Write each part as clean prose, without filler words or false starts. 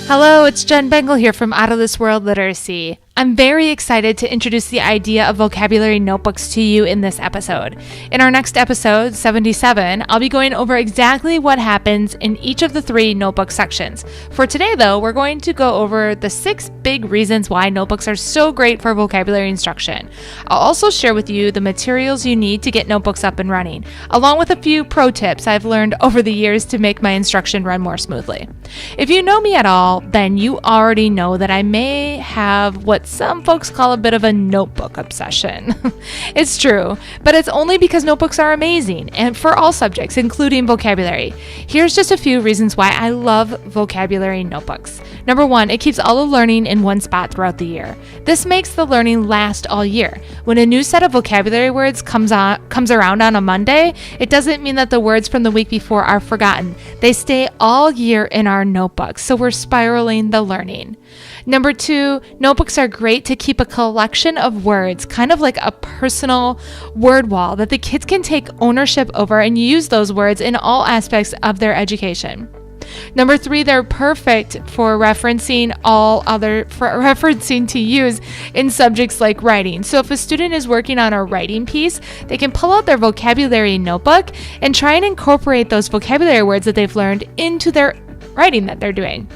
Hello, it's Jen Bengal here from Out of This World Literacy. I'm very excited to introduce the idea of vocabulary notebooks to you in this episode. In our next episode, 77, I'll be going over exactly what happens in each of the 3 notebook sections. For today, though, we're going to go over the 6 big reasons why notebooks are so great for vocabulary instruction. I'll also share with you the materials you need to get notebooks up and running, along with a few pro tips I've learned over the years to make my instruction run more smoothly. If you know me at all, then you already know that I may have what some folks call a bit of a notebook obsession. It's true, but it's only because notebooks are amazing and for all subjects, including vocabulary. Here's just a few reasons why I love vocabulary notebooks. Number 1, it keeps all the learning in one spot throughout the year. This makes the learning last all year. When a new set of vocabulary words comes around on a Monday, it doesn't mean that the words from the week before are forgotten. They stay all year in our notebooks, so we're spiraling the learning. Number 2, notebooks are great to keep a collection of words, kind of like a personal word wall that the kids can take ownership over and use those words in all aspects of their education. Number 3, they're perfect for referencing to use in subjects like writing. So if a student is working on a writing piece, they can pull out their vocabulary notebook and try and incorporate those vocabulary words that they've learned into their writing that they're doing.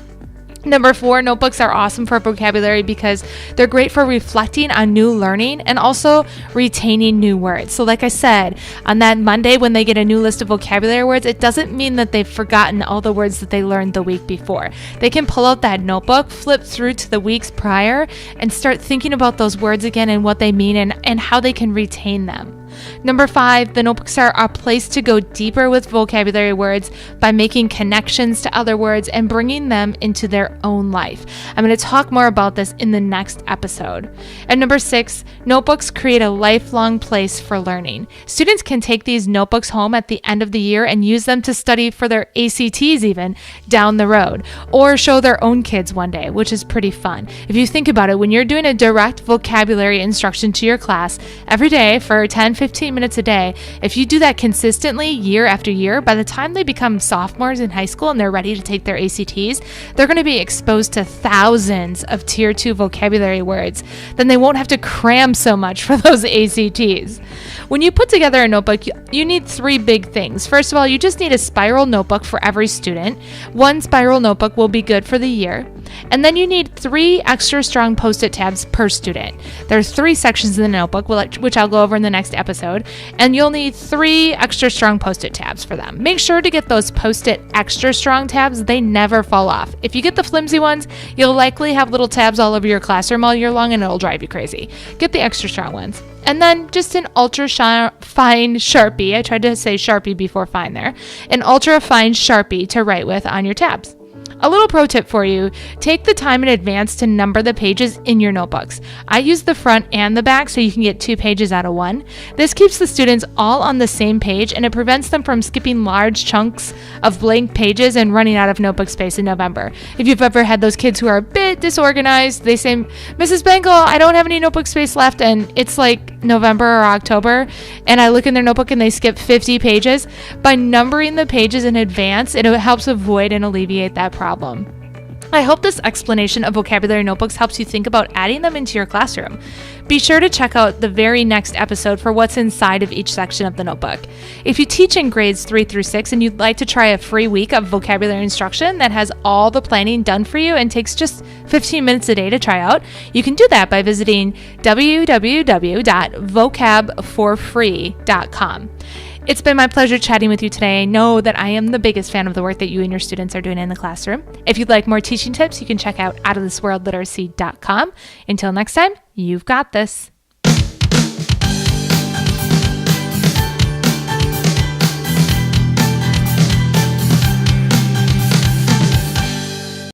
Number 4, notebooks are awesome for vocabulary because they're great for reflecting on new learning and also retaining new words. So like I said, on that Monday when they get a new list of vocabulary words, it doesn't mean that they've forgotten all the words that they learned the week before. They can pull out that notebook, flip through to the weeks prior, and start thinking about those words again and what they mean and how they can retain them. Number 5, the notebooks are a place to go deeper with vocabulary words by making connections to other words and bringing them into their own life. I'm going to talk more about this in the next episode. And number 6, notebooks create a lifelong place for learning. Students can take these notebooks home at the end of the year and use them to study for their ACTs even down the road, or show their own kids one day, which is pretty fun. If you think about it, when you're doing a direct vocabulary instruction to your class every day for 10-15 minutes a day, if you do that consistently year after year, by the time they become sophomores in high school and they're ready to take their ACTs, they're going to be exposed to thousands of tier 2 vocabulary words. Then they won't have to cram so much for those ACTs. When you put together a notebook, you need 3 big things. First of all, you just need a spiral notebook for every student. 1 spiral notebook will be good for the year. And then you need 3 extra strong post-it tabs per student. There's 3 sections in the notebook, which I'll go over in the next episode, and you'll need 3 extra strong post-it tabs for them. Make sure to get those post-it extra strong tabs. They never fall off. If you get the flimsy ones, you'll likely have little tabs all over your classroom all year long and it'll drive you crazy. Get the extra strong ones. And then just an ultra fine Sharpie. I tried to say Sharpie before fine there. An ultra fine Sharpie to write with on your tabs. A little pro tip for you, take the time in advance to number the pages in your notebooks. I use the front and the back so you can get 2 pages out of 1. This keeps the students all on the same page and it prevents them from skipping large chunks of blank pages and running out of notebook space in November. If you've ever had those kids who are a bit disorganized, they say, Mrs. Bengal, I don't have any notebook space left, and it's like November or October, and I look in their notebook and they skip 50 pages. By numbering the pages in advance, it helps avoid and alleviate that problem. I hope this explanation of vocabulary notebooks helps you think about adding them into your classroom. Be sure to check out the very next episode for what's inside of each section of the notebook. If you teach in grades 3 through 6 and you'd like to try a free week of vocabulary instruction that has all the planning done for you and takes just 15 minutes a day to try out, you can do that by visiting www.vocabforfree.com. It's been my pleasure chatting with you today. I know that I am the biggest fan of the work that you and your students are doing in the classroom. If you'd like more teaching tips, you can check out outofthisworldliteracy.com. Until next time, you've got this.